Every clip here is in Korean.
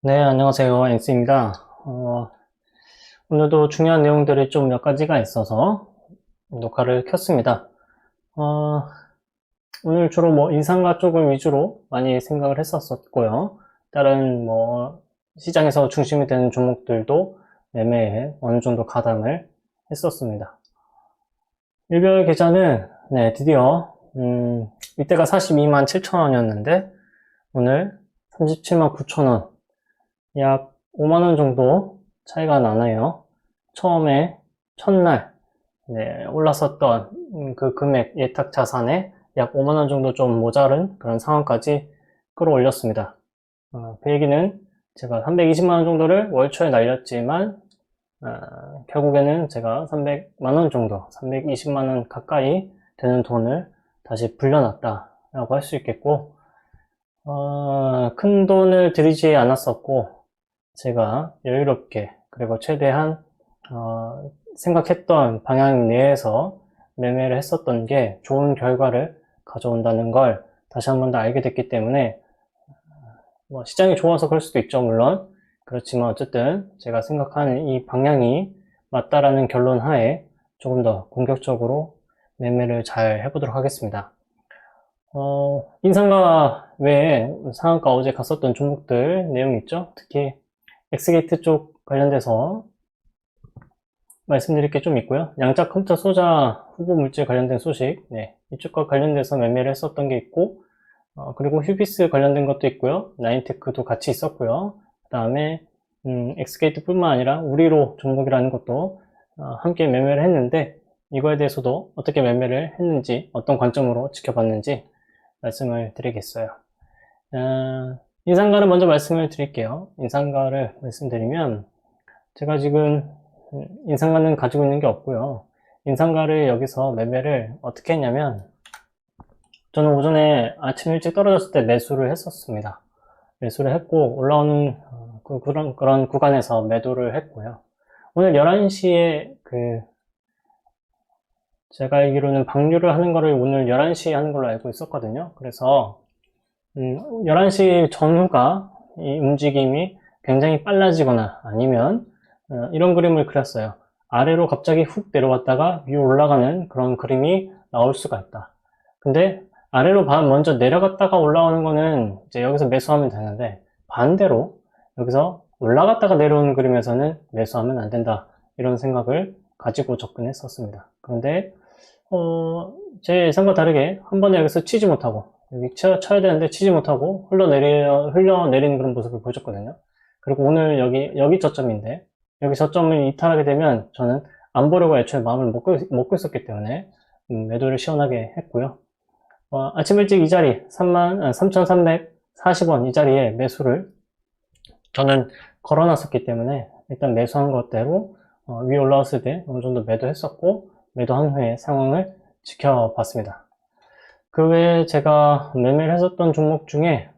네, 안녕하세요. 엑스입니다. 오늘도 중요한 내용들이 좀 몇 가지가 있어서 녹화를 켰습니다. 어, 오늘 주로 뭐 인상가 쪽을 위주로 많이 생각을 했었고요. 다른 시장에서 중심이 되는 종목들도 매매에 어느 정도 가담을 했었습니다. 일별 계좌는 드디어 이때가 42만 7천 원이었는데 오늘 37만 9천 원, 약 5만 원 정도 차이가 나네요. 처음에 첫날 올랐었던 그 금액 예탁 자산에 약 5만 원 정도 좀 모자른 그런 상황까지 끌어올렸습니다. 그 얘기는 제가 320만 원 정도를 월 초에 날렸지만 결국에는 제가 300만 원 정도, 320만 원 가까이 되는 돈을 다시 불려놨다라고 할 수 있겠고, 큰 돈을 들이지 않았었고, 제가 여유롭게, 그리고 최대한, 생각했던 방향 내에서 매매를 했었던 게 좋은 결과를 가져온다는 걸 다시 한 번 더 알게 됐기 때문에, 시장이 좋아서 그럴 수도 있죠, 물론. 그렇지만 어쨌든 제가 생각하는 이 방향이 맞다라는 결론 하에 조금 더 공격적으로 매매를 잘 해보도록 하겠습니다. 인상가 외에 상한가 어제 갔었던 종목들 내용 있죠? 특히 엑스게이트 쪽 관련돼서 말씀드릴 게 좀 있고요. 양자 컴퓨터 소자 후보 물질 관련된 소식, 이쪽과 관련돼서 매매를 했었던 게 있고, 그리고 휴비스 관련된 것도 있고요. 나인테크도 같이 있었고요. 그 다음에 엑스게이트 뿐만 아니라 우리로 종목이라는 것도 함께 매매를 했는데, 이거에 대해서도 어떻게 매매를 했는지, 어떤 관점으로 지켜봤는지 말씀을 드리겠어요. 인상가를 먼저 말씀을 드릴게요. 인상가를 말씀드리면 제가 지금 인상가는 가지고 있는 게 없고요. 인상가를 여기서 매매를 어떻게 했냐면 저는 오전에 아침 일찍 떨어졌을 때 매수를 했었습니다. 매수를 했고 올라오는 그런 구간에서 매도를 했고요. 오늘 11시에 제가 알기로는 방류를 하는 거를 오늘 11시에 하는 걸로 알고 있었거든요. 그래서 11시 전후가 이 움직임이 굉장히 빨라지거나 아니면 이런 그림을 그렸어요. 아래로 갑자기 훅 내려왔다가 위로 올라가는 그런 그림이 나올 수가 있다. 근데 아래로 먼저 내려갔다가 올라오는 거는 이제 여기서 매수하면 되는데 반대로 여기서 올라갔다가 내려오는 그림에서는 매수하면 안 된다. 이런 생각을 가지고 접근했었습니다. 그런데 제 예상과 다르게 한 번에 여기서 치지 못하고 여기 쳐야 되는데 치지 못하고 흘러내리는 그런 모습을 보여줬거든요. 그리고 오늘 여기 저점인데 여기 저점을 이탈하게 되면 저는 안 보려고 애초에 마음을 먹고 있었기 때문에 매도를 시원하게 했고요. 아침 일찍 이 자리 3340원 이 자리에 매수를 저는 걸어놨었기 때문에 일단 매수한 것대로 위에 올라왔을 때 어느 정도 매도했었고 매도한 후에 상황을 지켜봤습니다. 그 외에 제가 매매를 했었던 종목 중에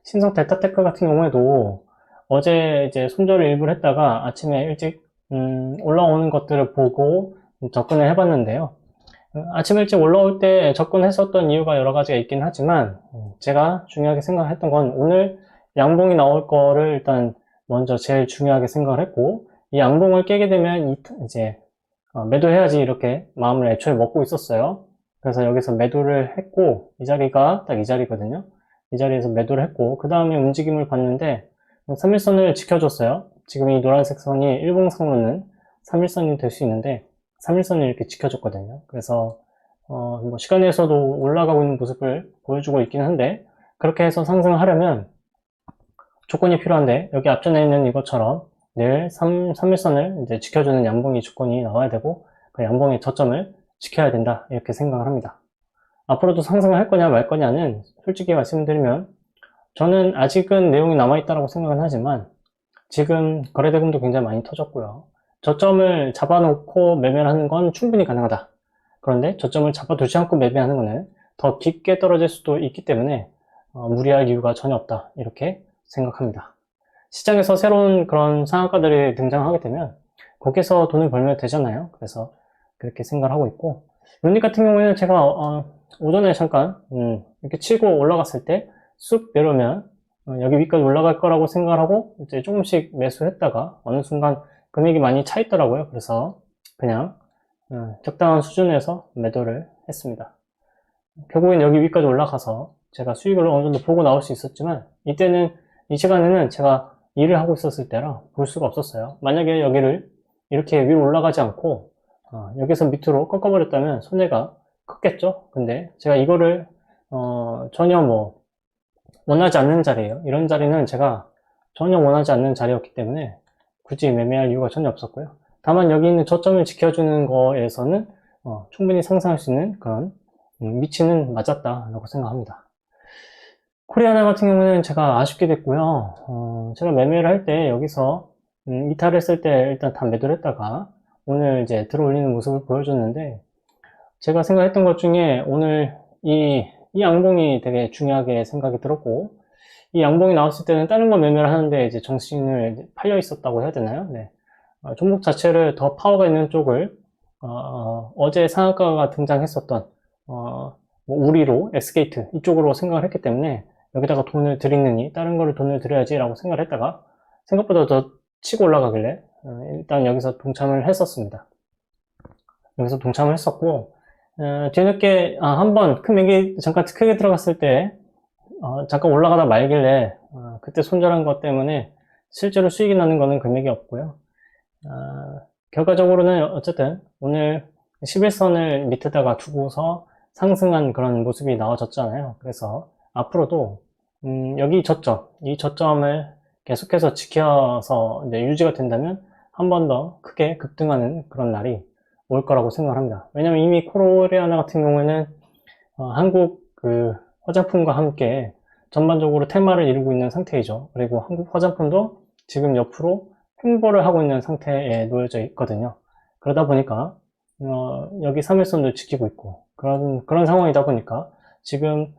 신성 델타테크 같은 경우에도 어제 이제 손절을 일부를 했다가 아침에 일찍 올라오는 것들을 보고 접근을 해봤는데요. 아침 일찍 올라올 때 접근했었던 이유가 여러 가지가 있긴 하지만 제가 중요하게 생각했던 건 오늘 양봉이 나올 거를 일단 먼저 제일 중요하게 생각을 했고 이 양봉을 깨게 되면 이제 매도해야지 이렇게 마음을 애초에 먹고 있었어요. 그래서 여기서 매도를 했고 이 자리가 딱 이 자리거든요. 이 자리에서 매도를 했고 그 다음에 움직임을 봤는데 3일선을 지켜줬어요. 지금 이 노란색 선이 일봉상으로는 3일선이 될 수 있는데 3일선을 이렇게 지켜줬거든요. 그래서 시간에서도 올라가고 있는 모습을 보여주고 있긴 한데 그렇게 해서 상승하려면 조건이 필요한데 여기 앞전에 있는 이것처럼 내일 3일선을 이제 지켜주는 양봉이 조건이 나와야 되고 그 양봉의 저점을 지켜야 된다 이렇게 생각을 합니다. 앞으로도 상승을 할 거냐 말 거냐는 솔직히 말씀드리면 저는 아직은 내용이 남아있다고 생각은 하지만 지금 거래대금도 굉장히 많이 터졌고요. 저점을 잡아놓고 매매를 하는 건 충분히 가능하다. 그런데 저점을 잡아두지 않고 매매하는 것은 더 깊게 떨어질 수도 있기 때문에 무리할 이유가 전혀 없다 이렇게 생각합니다. 시장에서 새로운 그런 상한가들이 등장하게 되면 거기서 돈을 벌면 되잖아요. 그래서 그렇게 생각을 하고 있고 루닉 같은 경우에는 제가 오전에 잠깐 이렇게 치고 올라갔을 때 쑥 내려오면 여기 위까지 올라갈 거라고 생각을 하고 이제 조금씩 매수했다가 어느 순간 금액이 많이 차 있더라고요. 그래서 그냥 적당한 수준에서 매도를 했습니다. 결국엔 여기 위까지 올라가서 제가 수익을 어느 정도 보고 나올 수 있었지만 이 시간에는 제가 일을 하고 있었을 때라 볼 수가 없었어요. 만약에 여기를 이렇게 위로 올라가지 않고 여기서 밑으로 꺾어버렸다면 손해가 컸겠죠. 근데 제가 이거를 전혀 뭐 원하지 않는 자리예요. 이런 자리는 제가 전혀 원하지 않는 자리였기 때문에 굳이 매매할 이유가 전혀 없었고요. 다만 여기 있는 저점을 지켜주는 거에서는 충분히 상상할 수 있는 그런 위치는 맞았다라고 생각합니다. 코리아나 같은 경우는 제가 아쉽게 됐고요. 제가 매매를 할 때 여기서 이탈을 했을 때 일단 다 매도를 했다가 오늘 이제 들어올리는 모습을 보여줬는데 제가 생각했던 것 중에 오늘 이 양봉이 되게 중요하게 생각이 들었고 이 양봉이 나왔을 때는 다른 거 매매를 하는데 이제 정신을 팔려 있었다고 해야 되나요? 네. 종목 자체를 더 파워가 있는 쪽을 어제 상한가가 등장했었던 뭐 우리로 S게이트 이쪽으로 생각을 했기 때문에 여기다가 돈을 들이느니 다른 거를 돈을 들여야지 라고 생각을 했다가 생각보다 더 치고 올라가길래 일단 여기서 동참을 했었습니다. 여기서 동참을 했었고 뒤늦게 한번 큰 맥이 잠깐 크게 들어갔을 때 잠깐 올라가다 말길래 그때 손절한 것 때문에 실제로 수익이 나는 거는 금액이 없고요. 결과적으로는 어쨌든 오늘 11선을 밑에다가 두고서 상승한 그런 모습이 나와졌잖아요. 그래서 앞으로도 여기 이 저점을 계속해서 지켜서 이제 유지가 된다면 한 번 더 크게 급등하는 그런 날이 올 거라고 생각합니다. 왜냐면 이미 코리아나 같은 경우에는 한국 그 화장품과 함께 전반적으로 테마를 이루고 있는 상태이죠. 그리고 한국 화장품도 지금 옆으로 횡보를 하고 있는 상태에 놓여져 있거든요. 그러다 보니까 여기 3일선도 지키고 있고 그런 상황이다 보니까 지금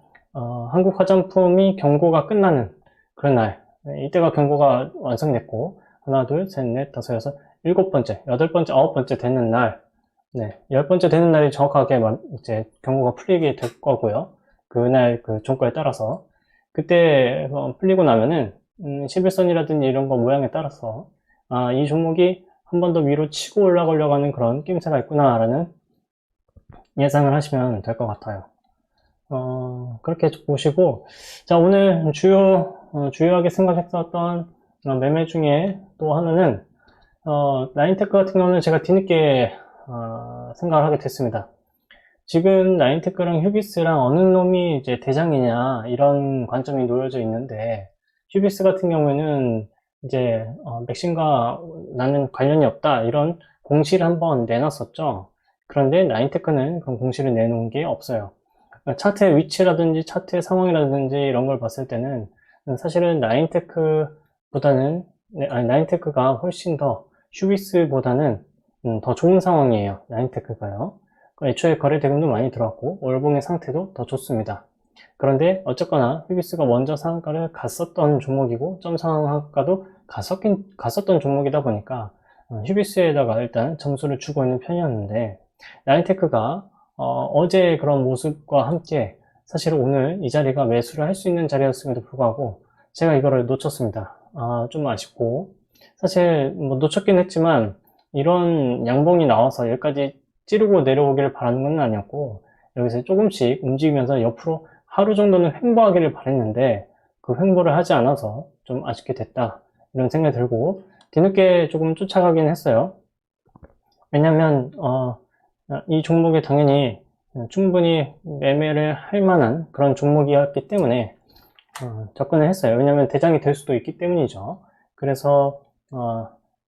한국 화장품이 경고가 끝나는 그런 날 이때가 경고가 완성됐고 하나 둘 셋 넷 다섯 여섯 일곱 번째 여덟 번째 아홉 번째 되는 날 네, 열 번째 되는 날이 정확하게 이제 경고가 풀리게 될 거고요. 그날 그 종가에 따라서 그때 풀리고 나면은 11선이라든지 이런 거 모양에 따라서 이 종목이 한 번 더 위로 치고 올라가려고 하는 그런 낌새가 있구나 라는 예상을 하시면 될 것 같아요. 그렇게 보시고 자 오늘 주요하게 생각했었던 매매 중에 또 하나는 나인테크 같은 경우는 제가 뒤늦게 생각을 하게 됐습니다. 지금 나인테크랑 휴비스랑 어느 놈이 이제 대장이냐 이런 관점이 놓여져 있는데 휴비스 같은 경우에는 이제 맥심과 나는 관련이 없다 이런 공시를 한번 내놨었죠. 그런데 나인테크는 그런 공시를 내놓은 게 없어요. 그러니까 차트의 위치라든지 차트의 상황이라든지 이런 걸 봤을 때는 사실은 나인테크가 훨씬 더 휴비스보다는 더 좋은 상황이에요. 나인테크가요. 애초에 거래 대금도 많이 들어왔고 월봉의 상태도 더 좋습니다. 그런데 어쨌거나 휴비스가 먼저 상한가를 갔었던 종목이고 점 상한가도 갔었던 종목이다 보니까 휴비스에다가 일단 점수를 주고 있는 편이었는데 나인테크가 어제 그런 모습과 함께 사실 오늘 이 자리가 매수를 할 수 있는 자리였음에도 불구하고 제가 이거를 놓쳤습니다. 좀 아쉽고 사실 뭐 놓쳤긴 했지만 이런 양봉이 나와서 여기까지 찌르고 내려오기를 바라는 건 아니었고 여기서 조금씩 움직이면서 옆으로 하루 정도는 횡보하기를 바랬는데 그 횡보를 하지 않아서 좀 아쉽게 됐다 이런 생각이 들고 뒤늦게 조금 쫓아가긴 했어요. 왜냐면 이 종목이 당연히 충분히 매매를 할 만한 그런 종목이었기 때문에 접근을 했어요. 왜냐면 대장이 될 수도 있기 때문이죠. 그래서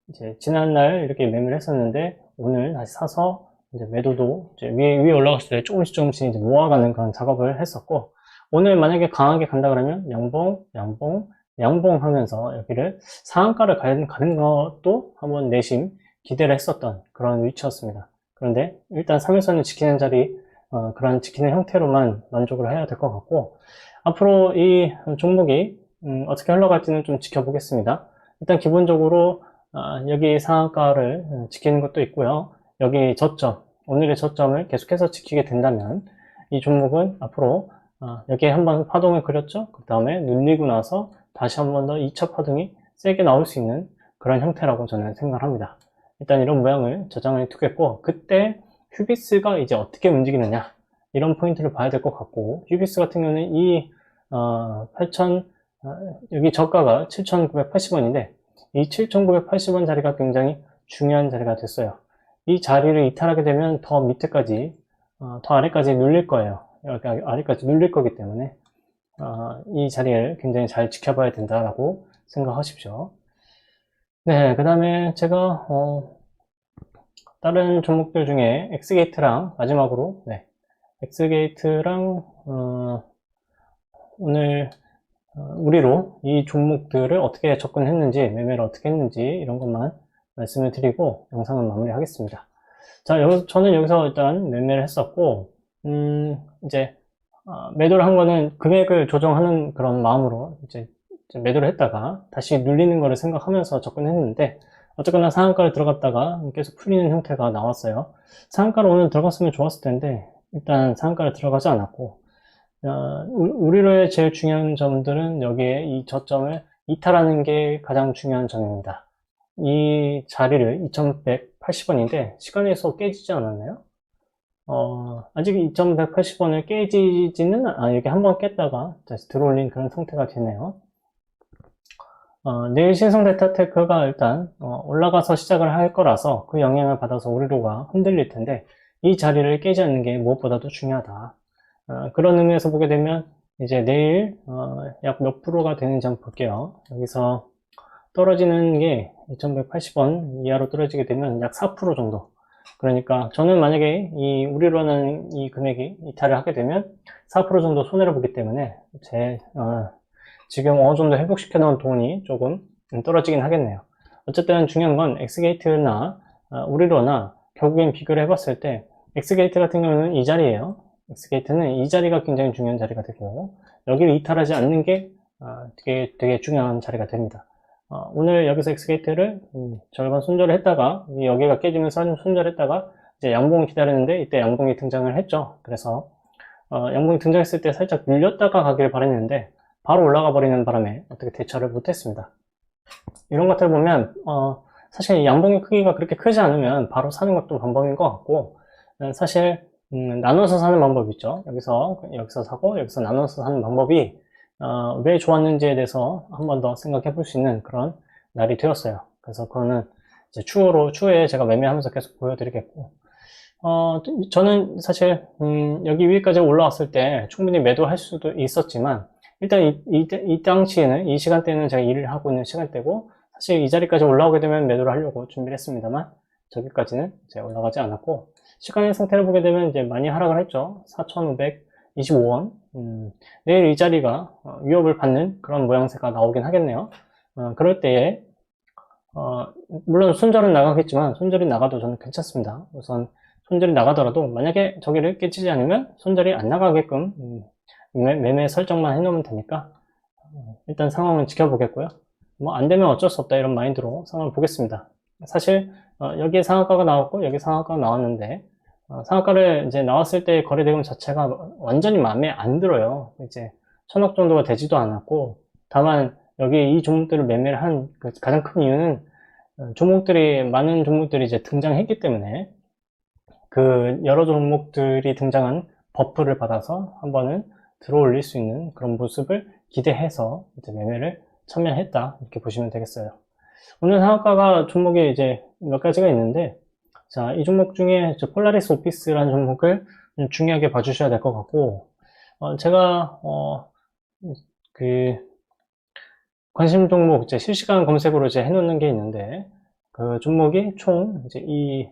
이제 지난날 이렇게 매매를 했었는데 오늘 다시 사서 이제 매도도 이제 위에 올라갔을 때 조금씩 이제 모아가는 그런 작업을 했었고 오늘 만약에 강하게 간다 그러면 양봉 하면서 여기를 상한가를 가는 것도 한번 내심 기대를 했었던 그런 위치였습니다. 그런데 일단 3일선을 지키는 자리 그런 지키는 형태로만 만족을 해야 될 것 같고 앞으로 이 종목이 어떻게 흘러갈지는 좀 지켜보겠습니다. 일단 기본적으로 여기 상한가를 지키는 것도 있고요. 여기 저점, 오늘의 저점을 계속해서 지키게 된다면 이 종목은 앞으로 여기에 한번 파동을 그렸죠. 그 다음에 눌리고 나서 다시 한 번 더 2차 파동이 세게 나올 수 있는 그런 형태라고 저는 생각을 합니다. 일단 이런 모양을 저장을 두겠고, 그때 휴비스가 이제 어떻게 움직이느냐, 이런 포인트를 봐야 될 것 같고, 휴비스 같은 경우는 이 8,000, 여기 저가가 7,980원인데 이 7,980원 자리가 굉장히 중요한 자리가 됐어요. 이 자리를 이탈하게 되면 더 밑에까지, 더 아래까지 눌릴 거예요. 여기 아래까지 눌릴 거기 때문에 이 자리를 굉장히 잘 지켜봐야 된다라고 생각하십시오. 네, 그 다음에 제가 다른 종목들 중에 엑스게이트랑 마지막으로, 네, 엑스게이트랑 오늘 우리로 이 종목들을 어떻게 접근했는지, 매매를 어떻게 했는지 이런 것만 말씀을 드리고 영상을 마무리하겠습니다. 자, 저는 여기서 일단 매매를 했었고, 이제 매도를 한 거는 금액을 조정하는 그런 마음으로 이제 매도를 했다가 다시 눌리는 거를 생각하면서 접근했는데, 어쨌거나 상한가를 들어갔다가 계속 풀리는 형태가 나왔어요. 상한가로 오늘 들어갔으면 좋았을 텐데 일단 상한가를 들어가지 않았고, 우리로의 제일 중요한 점들은 여기에 이 저점을 이탈하는 게 가장 중요한 점입니다. 이 자리를 2180원인데 시간에서 깨지지 않았나요? 아직 2180원을 깨지지는, 여기 한번 깼다가 다시 들어올린 그런 상태가 되네요. 내일 신성 데이터테크가 일단 올라가서 시작을 할 거라서 그 영향을 받아서 우리로가 흔들릴 텐데 이 자리를 깨지 않는 게 무엇보다도 중요하다. 그런 의미에서 보게 되면 이제 내일 약 몇 프로가 되는지 한번 볼게요. 여기서 떨어지는 게 2180원 이하로 떨어지게 되면 약 4% 정도. 그러니까 저는 만약에 이 우리로는 이 금액이 이탈을 하게 되면 4% 정도 손해를 보기 때문에 지금 어느 정도 회복시켜 놓은 돈이 조금 떨어지긴 하겠네요. 어쨌든 중요한 건 엑스게이트나 우리로나 결국엔 비교를 해봤을 때 엑스게이트 같은 경우는 이 자리예요. 엑스게이트는 이 자리가 굉장히 중요한 자리가 되고, 여기를 이탈하지 않는 게 되게 중요한 자리가 됩니다. 오늘 여기서 엑스게이트를 절반 손절을 했다가 여기가 깨지면서 손절했다가 이제 양봉을 기다렸는데 이때 양봉이 등장을 했죠. 그래서 양봉이 등장했을 때 살짝 눌렸다가 가길 바랬는데 바로 올라가 버리는 바람에 어떻게 대처를 못했습니다. 이런 것들 보면 사실 양봉의 크기가 그렇게 크지 않으면 바로 사는 것도 방법인 것 같고, 사실 나눠서 사는 방법이 있죠. 여기서 사고 여기서 나눠서 사는 방법이 왜 좋았는지에 대해서 한 번 더 생각해 볼 수 있는 그런 날이 되었어요. 그래서 그거는 이제 추후에 제가 매매하면서 계속 보여드리겠고, 저는 사실 여기 위까지 올라왔을 때 충분히 매도할 수도 있었지만 일단 이 당시에는, 이 시간대는 제가 일을 하고 있는 시간대고, 사실 이 자리까지 올라오게 되면 매도를 하려고 준비를 했습니다만 저기까지는 이제 올라가지 않았고, 시간의 상태를 보게 되면 이제 많이 하락을 했죠. 4,525원. 내일 이 자리가 위협을 받는 그런 모양새가 나오긴 하겠네요. 그럴 때에 물론 손절은 나가겠지만 손절이 나가도 저는 괜찮습니다. 우선 손절이 나가더라도 만약에 저기를 깨지지 않으면 손절이 안 나가게끔 매매 설정만 해놓으면 되니까 일단 상황을 지켜보겠고요. 뭐 안되면 어쩔 수 없다 이런 마인드로 상황을 보겠습니다. 사실 여기에 상한가가 나왔고 여기 상한가가 나왔는데 상한가를 이제 나왔을 때 거래 대금 자체가 완전히 마음에 안 들어요. 이제 1,000억 정도가 되지도 않았고, 다만 여기 이 종목들을 매매를 한 가장 큰 이유는 많은 종목들이 이제 등장했기 때문에 그 여러 종목들이 등장한 버프를 받아서 한 번은 들어올릴 수 있는 그런 모습을 기대해서 이제 매매를 참여했다 이렇게 보시면 되겠어요. 오늘 상한가가 종목이 이제 몇 가지가 있는데, 자, 이 종목 중에 폴라리스 오피스라는 종목을 중요하게 봐주셔야 될 것 같고, 제가 관심 종목 이제 실시간 검색으로 이제 해놓는 게 있는데, 그 종목이 총 이제 이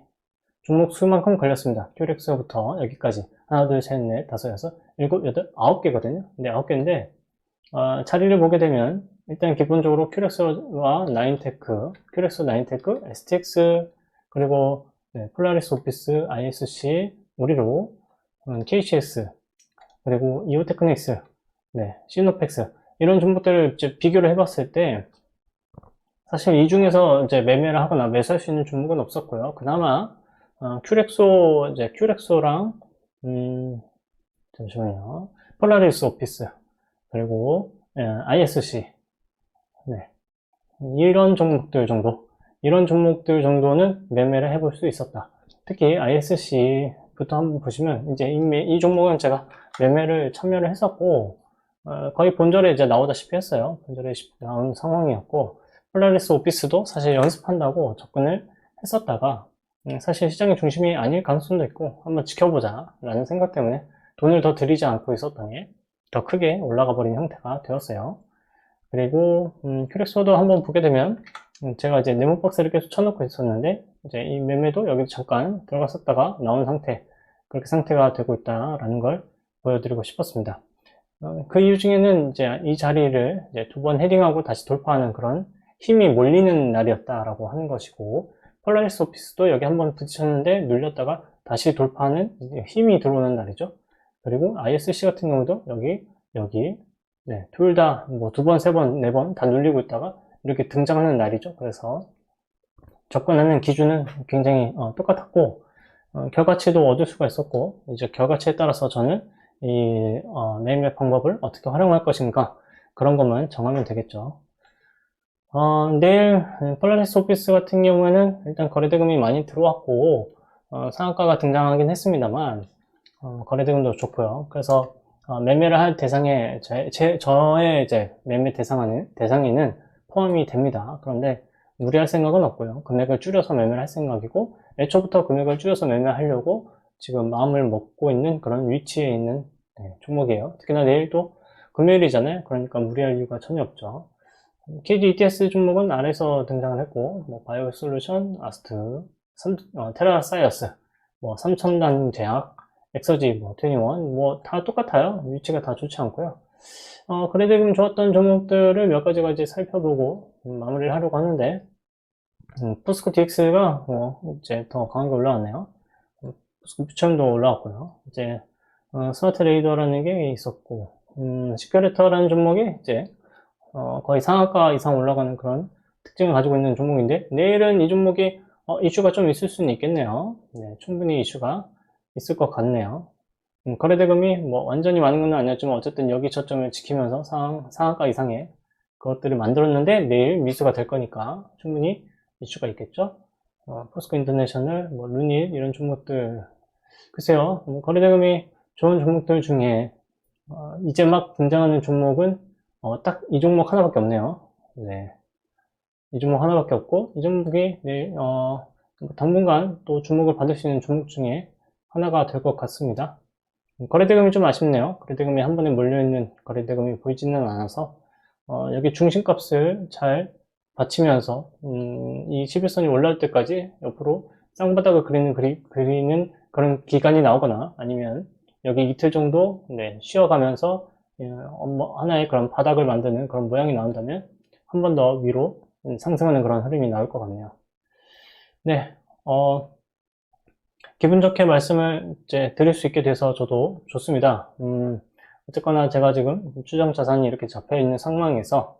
종목 수만큼 걸렸습니다. 큐렉스부터 여기까지 하나, 둘, 셋, 넷, 다섯, 여섯, 일곱, 여덟, 9개거든요. 네, 9개인데 자리를 보게 되면 일단 기본적으로 큐렉스와 나인테크, STX, 그리고 폴라리스 오피스, ISC, 우리로, KCS, 그리고 이오테크닉스, 시노펙스, 이런 종목들을 이제 비교를 해봤을 때 사실 이 중에서 이제 매매를 하거나 매수할 수 있는 종목은 없었고요. 그나마 큐렉소랑 잠시만요. 폴라리스 오피스, 그리고 ISC, 이런 종목들 정도는 매매를 해볼 수 있었다. 특히 ISC부터 한번 보시면 이제 이 종목은 제가 매매를 참여를 했었고 거의 본절에 이제 나오다시피 했어요. 본절에 나온 상황이었고 폴라리스 오피스도 사실 연습한다고 접근을 했었다가 사실 시장의 중심이 아닐 가능성도 있고 한번 지켜보자 라는 생각 때문에 돈을 더 들이지 않고 있었더니 더 크게 올라가 버린 형태가 되었어요. 그리고 큐렉스호도 한번 보게 되면 제가 이제 네모박스를 계속 쳐놓고 있었는데 이제 이 매매도 여기도 잠깐 들어갔었다가 나온 상태, 그렇게 상태가 되고 있다라는 걸 보여드리고 싶었습니다. 그 이유 중에는 이제 이 자리를 이제 두 번 헤딩하고 다시 돌파하는 그런 힘이 몰리는 날이었다라고 하는 것이고, 폴라리스 오피스도 여기 한번 부딪혔는데 눌렸다가 다시 돌파하는 힘이 들어오는 날이죠. 그리고 ISC 같은 경우도 여기 네, 둘 다 뭐 두 번, 세 번, 네 번 다 눌리고 있다가 이렇게 등장하는 날이죠. 그래서 접근하는 기준은 굉장히 똑같았고 결과치도 얻을 수가 있었고, 이제 결과치에 따라서 저는 이 매매 방법을 어떻게 활용할 것인가, 그런 것만 정하면 되겠죠. 내일 폴라리스 오피스 같은 경우에는 일단 거래대금이 많이 들어왔고 상한가가 등장하긴 했습니다만 거래대금도 좋고요. 그래서 매매를 할 대상에 저의 이제 매매 대상에는 포함이 됩니다. 그런데 무리할 생각은 없고요. 금액을 줄여서 매매를 할 생각이고, 애초부터 금액을 줄여서 매매하려고 지금 마음을 먹고 있는 그런 위치에 있는 종목이에요. 특히나 내일도 금요일이잖아요. 그러니까 무리할 이유가 전혀 없죠. KD ETS 종목은 아래서 등장을 했고, 뭐 바이오 솔루션, 아스트, 테라 사이어스, 뭐 삼천단 제약, 엑서지, 뭐 21, 뭐 다 똑같아요. 위치가 다 좋지 않고요. 거래대금 좋았던 종목들을 몇 가지가 이제 살펴보고 마무리를 하려고 하는데, 포스코 DX가 이제 더 강하게 올라왔네요. 포스코 퓨처도 올라왔고요. 이제 스마트 레이더라는 게 있었고, 시큐레터라는 종목이 이제 거의 상한가 이상 올라가는 그런 특징을 가지고 있는 종목인데, 내일은 이 종목이 이슈가 좀 있을 수는 있겠네요. 네, 충분히 이슈가 있을 것 같네요. 거래대금이 뭐 완전히 많은 건 아니었지만 어쨌든 여기 저점을 지키면서 상한가 이상의 그것들을 만들었는데 내일 미수가 될 거니까 충분히 이슈가 있겠죠. 포스코 인터내셔널, 뭐 루닛 이런 종목들, 글쎄요, 거래대금이 좋은 종목들 중에 이제 막 등장하는 종목은 딱 이 종목 하나밖에 없네요. 네, 이 종목 하나밖에 없고, 이 종목이 내일 당분간 또 주목을 받을 수 있는 종목 중에 하나가 될 것 같습니다. 거래대금이 좀 아쉽네요. 거래대금이 한 번에 몰려있는 거래대금이 보이지는 않아서 여기 중심값을 잘 받치면서 이 11선이 올라올 때까지 옆으로 쌍바닥을 그리는 그런 기간이 나오거나, 아니면 여기 이틀 정도 쉬어가면서 하나의 그런 바닥을 만드는 그런 모양이 나온다면 한 번 더 위로 상승하는 그런 흐름이 나올 것 같네요. 네, 기분 좋게 말씀을 이제 드릴 수 있게 돼서 저도 좋습니다. 어쨌거나 제가 지금 추정 자산이 이렇게 잡혀 있는 상황에서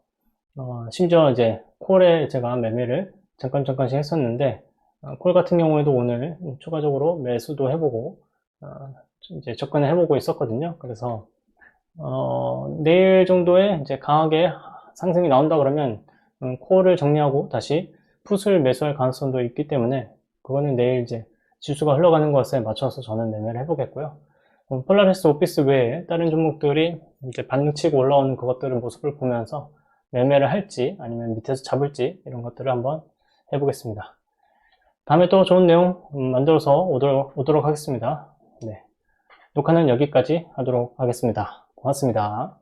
심지어 이제 콜에 제가 매매를 잠깐씩 했었는데, 콜 같은 경우에도 오늘 추가적으로 매수도 해보고 이제 접근을 해보고 있었거든요. 그래서 내일 정도에 이제 강하게 상승이 나온다 그러면 콜을 정리하고 다시 풋을 매수할 가능성도 있기 때문에, 그거는 내일 이제 지수가 흘러가는 것에 맞춰서 저는 매매를 해보겠고요. 폴라리스 오피스 외에 다른 종목들이 이제 반등치고 올라오는 그것들의 모습을 보면서 매매를 할지 아니면 밑에서 잡을지 이런 것들을 한번 해보겠습니다. 다음에 또 좋은 내용 만들어서 오도록 하겠습니다. 네, 녹화는 여기까지 하도록 하겠습니다. 고맙습니다.